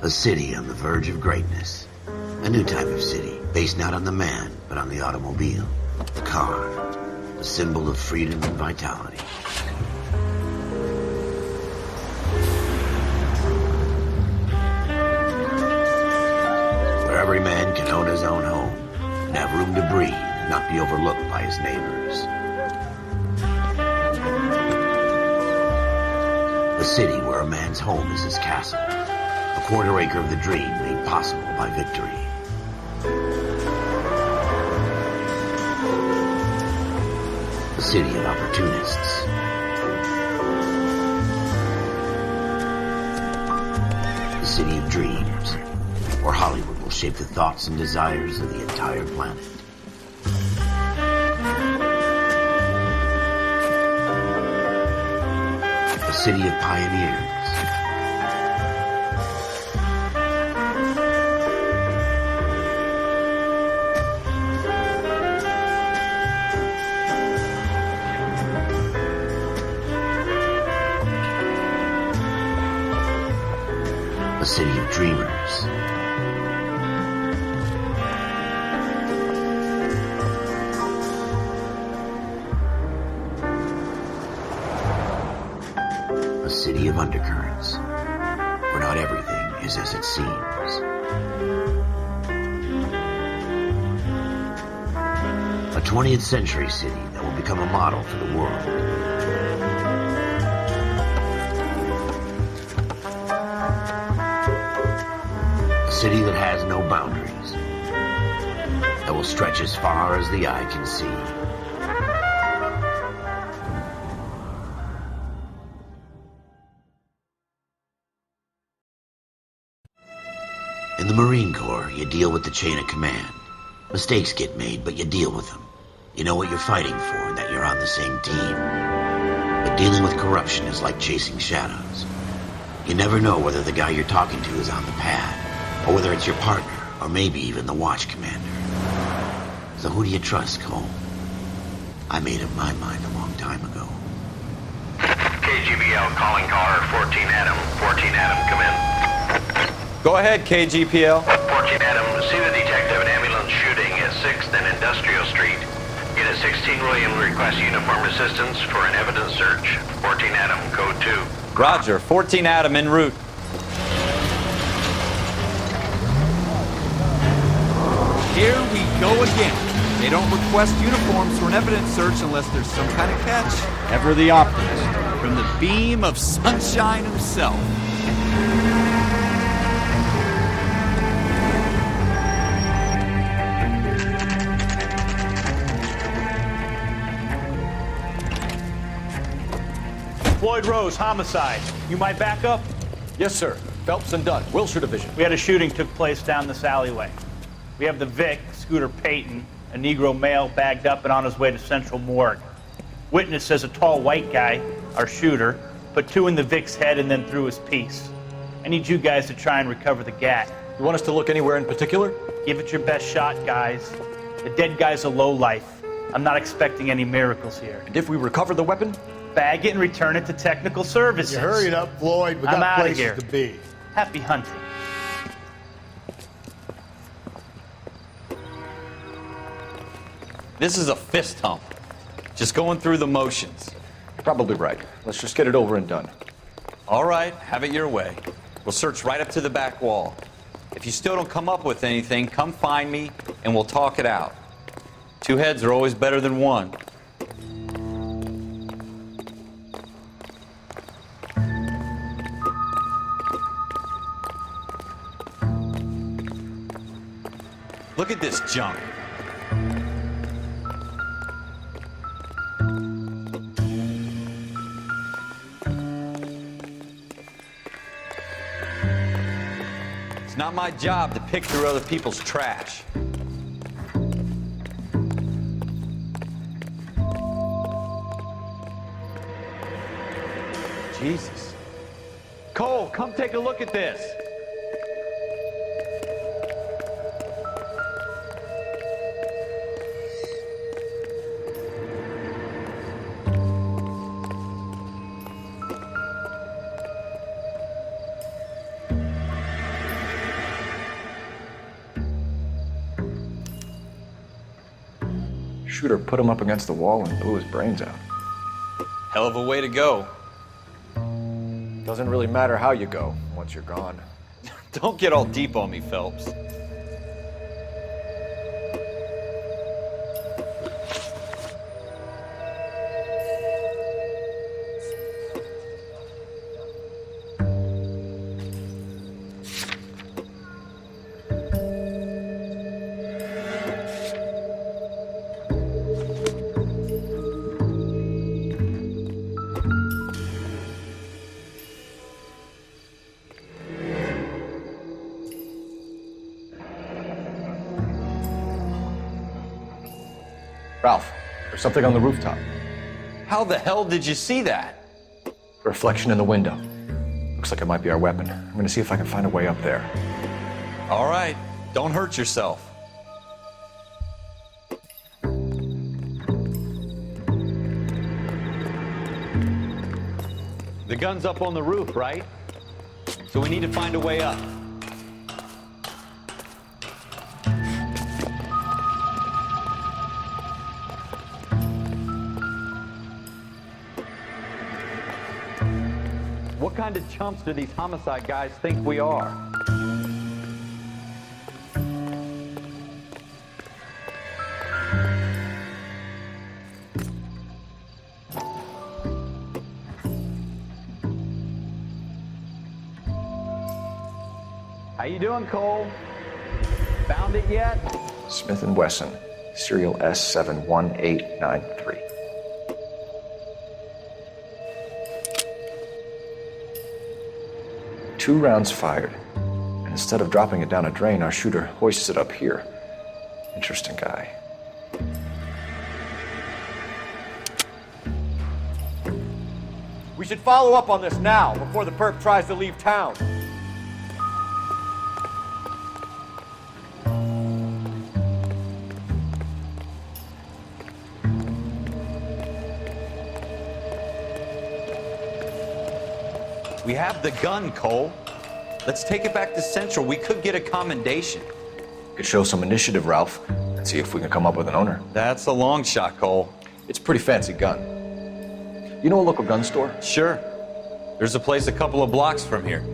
A city on the verge of greatness. A new type of city, based not on the man, but on the automobile. The car. A symbol of freedom and vitality. Where every man can own his own home, and have room to breathe, and not be overlooked by his neighbors. A city where a man's home is his castle. A quarter acre of the dream made possible by victory. A city of opportunists. A city of dreams, where Hollywood will shape the thoughts and desires of the entire planet. A city of pioneers. A city of dreamers. A city of undercurrents, where not everything is as it seems. A 20th century city that will become a model for the world. A city that has no boundaries, that will stretch as far as the eye can see. In the Marine Corps, you deal with the chain of command. Mistakes get made, but you deal with them. You know what you're fighting for and that you're on the same team. But dealing with corruption is like chasing shadows. You never know whether the guy you're talking to is on the pad, or whether it's your partner, or maybe even the watch commander. So who do you trust, Cole? I made up my mind a long time ago. KGBL calling caller 14 Adam. 14 Adam, come in. Go ahead, KGPL. 14 Adam, see the detective an ambulance shooting at 6th and Industrial Street. Unit 16 William requests uniform assistance for an evidence search. 14 Adam, code 2. Roger, 14 Adam en route. Here we go again. They don't request uniforms for an evidence search unless there's some kind of catch. Ever the optimist. From the beam of sunshine himself. Floyd Rose, homicide. You might back up? Yes, sir. Phelps and Dunn, Wilshire Division. We had a shooting took place down this alleyway. We have the Vic, Scooter Payton, a Negro male bagged up and on his way to Central Morgue. Witness says a tall white guy, our shooter, put 2 in the Vic's head and then threw his piece. I need you guys to try and recover the gat. You want us to look anywhere in particular? Give it your best shot, guys. The dead guy's a lowlife. I'm not expecting any miracles here. And if we recover the weapon? Bag it and return it to technical services. You hurry up, Floyd. We I'm got outta places here. to be. Happy hunting. This is a fist hump. Just going through the motions. Probably right. Let's just get it over and done. All right, have it your way. We'll search right up to the back wall. If you still don't come up with anything, come find me and we'll talk it out. 2 heads are always better than 1. Look at this junk. It's not my job to pick through other people's trash. Jesus. Cole, come take a look at this. Shooter put him up against the wall and blew his brains out. Hell of a way to go. Doesn't really matter how you go once you're gone. Don't get all deep on me, Phelps. Ralph, there's something on the rooftop. How the hell did you see that? A reflection in the window. Looks like it might be our weapon. I'm gonna see if I can find a way up there. All right, don't hurt yourself. The gun's up on the roof, right? So we need to find a way up. What kind of chumps do these homicide guys think we are? How you doing, Cole? Found it yet? Smith & Wesson, serial S71893. Two rounds fired. And instead of dropping it down a drain, our shooter hoists it up here. Interesting guy. We should follow up on this now, before the perp tries to leave town. We have the gun, Cole. Let's take it back to Central. We could get a commendation. Could show some initiative, Ralph, and see if we can come up with an owner. That's a long shot, Cole. It's a pretty fancy gun. You know a local gun store? Sure. There's a place a couple of blocks from here.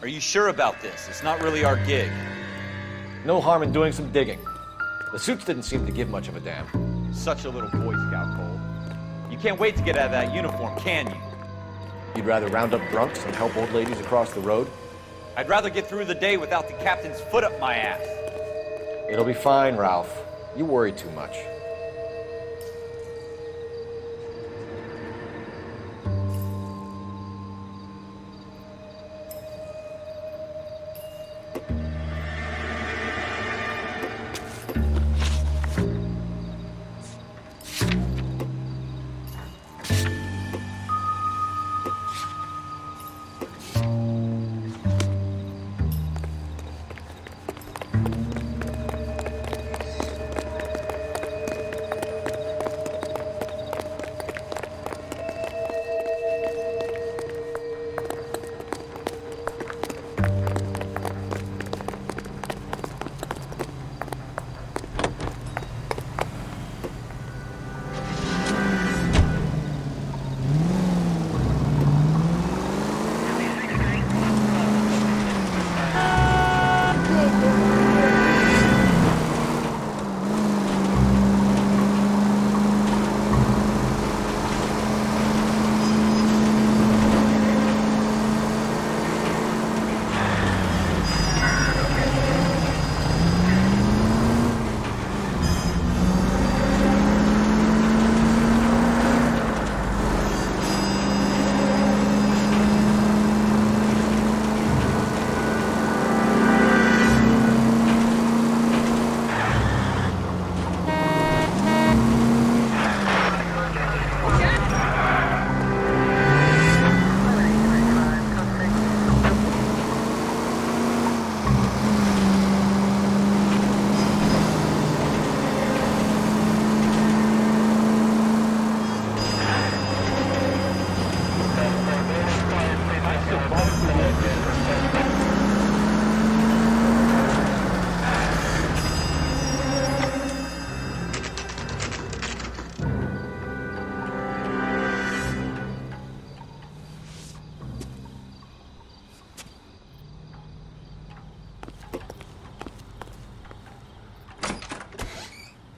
Are you sure about this? It's not really our gig. No harm in doing some digging. The suits didn't seem to give much of a damn. Such a little Boy Scout, Cole. You can't wait to get out of that uniform, can you? You'd rather round up drunks than help old ladies across the road? I'd rather get through the day without the captain's foot up my ass. It'll be fine, Ralph. You worry too much.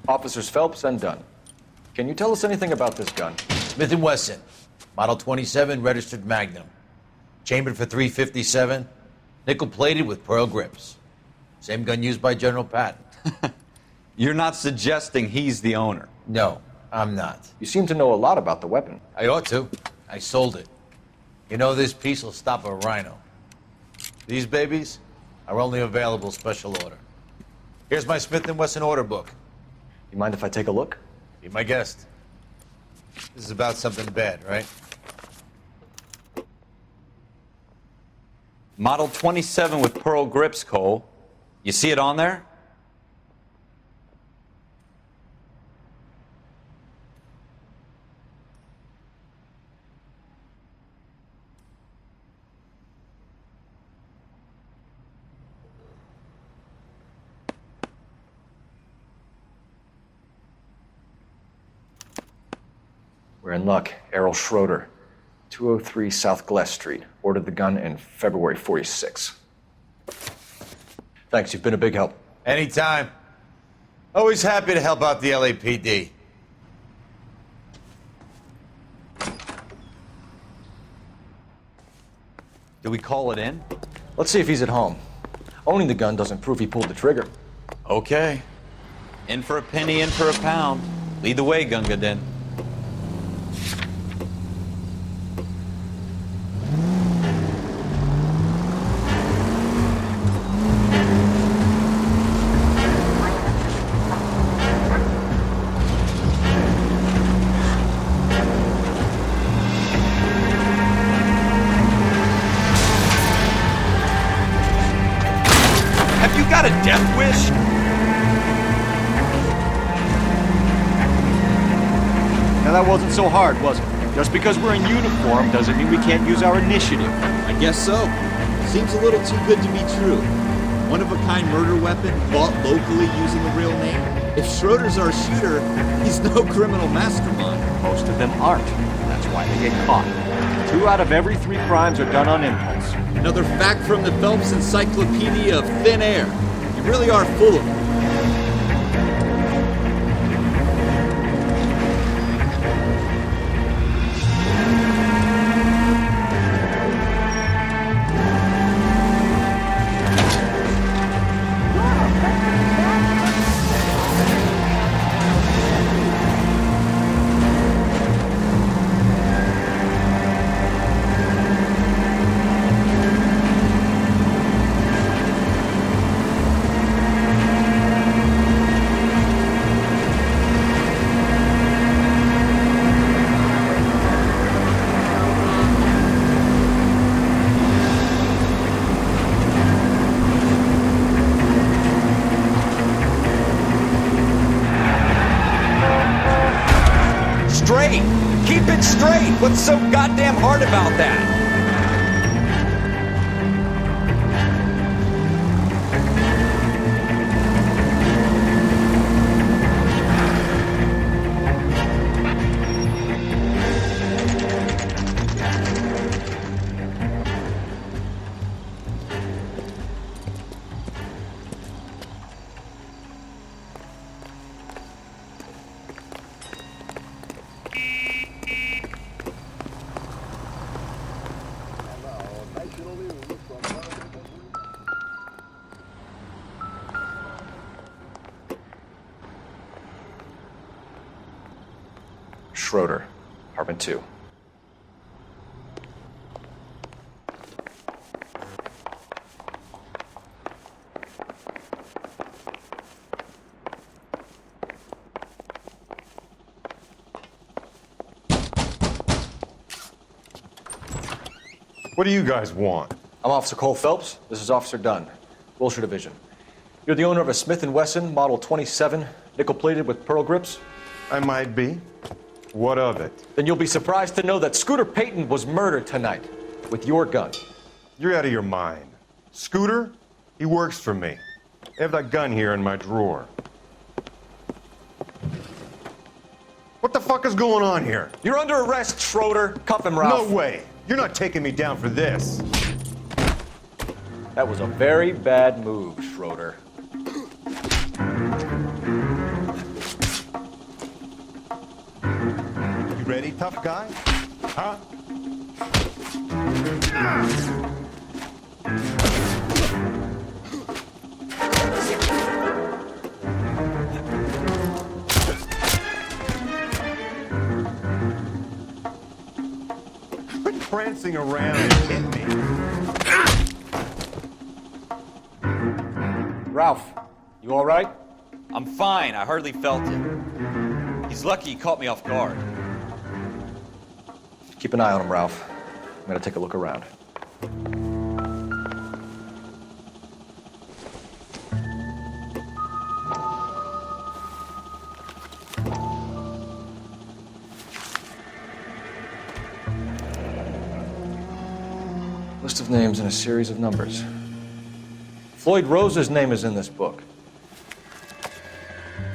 Officers Phelps and Dunn. Can you tell us anything about this gun? Smith & Wesson, Model 27, registered Magnum. Chambered for .357, nickel-plated with pearl grips. Same gun used by General Patton. You're not suggesting he's the owner? No, I'm not. You seem to know a lot about the weapon. I ought to. I sold it. You know, this piece will stop a rhino. These babies are only available special order. Here's my Smith & Wesson order book. You mind if I take a look? Be my guest. This is about something bad, right? Model 27 with pearl grips, Cole. You see it on there? We're in luck. Errol Schroeder, 203 South Glass Street. Ordered the gun in February '46. Thanks, you've been a big help. Anytime. Always happy to help out the LAPD. Do we call it in? Let's see if he's at home. Owning the gun doesn't prove he pulled the trigger. Okay. In for a penny, in for a pound. Lead the way, Gunga Din. Have you got a death wish? Now that wasn't so hard, was it? Just because we're in uniform doesn't mean we can't use our initiative. I guess so. Seems a little too good to be true. One-of-a-kind murder weapon bought locally using a real name. If Schroeder's our shooter, he's no criminal mastermind. Most of them aren't. That's why they get caught. 2 out of every 3 crimes are done on impulse. Another fact from the Phelps Encyclopedia of Thin Air. You really are full of it. Straight! Keep it straight! What's so goddamn hard about that? Schroeder, apartment 2. What do you guys want? I'm Officer Cole Phelps. This is Officer Dunn, Wilshire Division. You're the owner of a Smith & Wesson Model 27, nickel-plated with pearl grips? I might be. What of it? Then you'll be surprised to know that Scooter Payton was murdered tonight with your gun. You're out of your mind. Scooter? He works for me. I have that gun here in my drawer. What the fuck is going on here? You're under arrest, Schroeder. Cuff him, Ralph. No way. You're not taking me down for this. That was a very bad move, Schroeder. tough guy? Huh? Quit prancing around and hit me. Ralph, you all right? I'm fine. I hardly felt it. He's lucky he caught me off guard. Keep an eye on him, Ralph. I'm gonna take a look around. List of names and a series of numbers. Floyd Rose's name is in this book.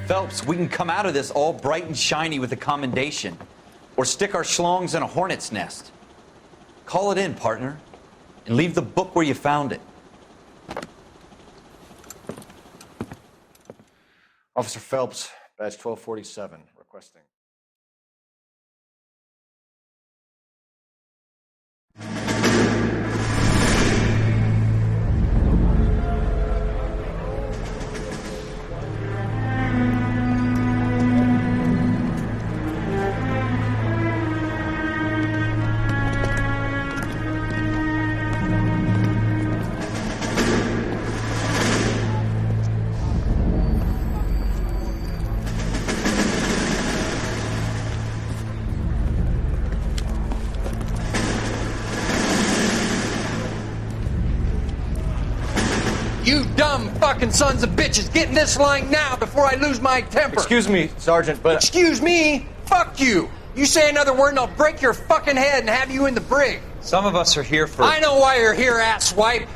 Phelps, we can come out of this all bright and shiny with a commendation. Or stick our schlongs in a hornet's nest. Call it in, partner. And leave the book where you found it. Officer Phelps, badge 1247, requesting. You dumb fucking sons of bitches, get in this line now before I lose my temper. Excuse me, Sergeant, but... Excuse me? Fuck you. You say another word and I'll break your fucking head and have you in the brig. Some of us are here for... I know why you're here, asswipe.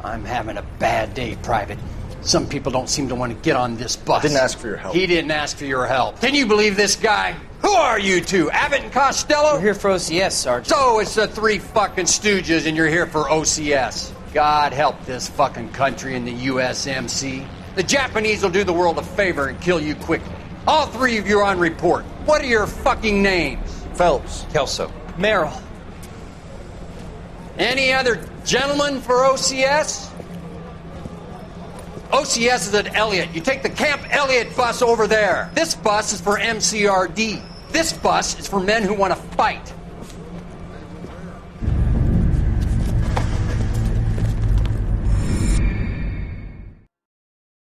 I'm having a bad day, Private. Some people don't seem to want to get on this bus. I didn't ask for your help. He didn't ask for your help. Can you believe this guy? Who are you two? Abbott and Costello? We're here for OCS, Sergeant. So it's the three fucking stooges and you're here for OCS. God help this fucking country and the USMC. The Japanese will do the world a favor and kill you quickly. All three of you are on report. What are your fucking names? Phelps. Kelso. Merrill. Any other gentlemen for OCS? OCS is at Elliott. You take the Camp Elliott bus over there. This bus is for MCRD. This bus is for men who want to fight.